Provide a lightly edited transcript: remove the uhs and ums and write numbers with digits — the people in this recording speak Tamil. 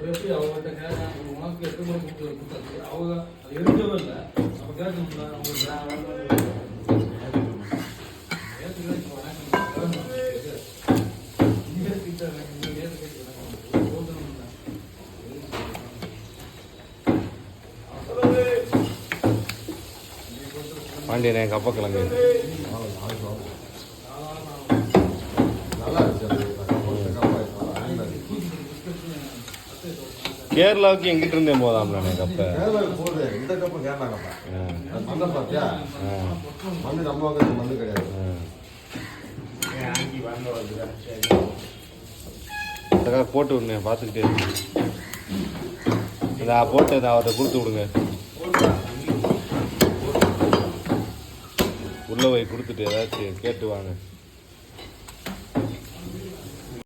எப்படி அவங்ககிட்ட கேட்க உனக்கு எட்டு மணி கொடுத்தாச்சு அவங்க அது எடுக்கவே இல்லை அப்போ கேட்கணும்ல அவங்க பாண்டியனே கப்பக்கிழங்கு நல்லா இருந்துச்சு. கேரளாவுக்கு எங்கிட்ட இருந்தே போதாம்லண்ணே கப்பை கேரளாவுக்கு போகுது. இந்த கப்பை கேரளா கப்பா மண்ணை பார்த்தியா? மண்ணு நம்ம வாங்குறது மண்ணு கிடையாது. அதுக்காக போட்டு விடுங்க பார்த்துக்கிட்டே இருக்கு. இதை போட்டு இதை அவர்கிட்ட கொடுத்து விடுங்க. உள்ள போய் கொடுத்துட்டு ஏதாச்சும் கேட்டு வாங்க.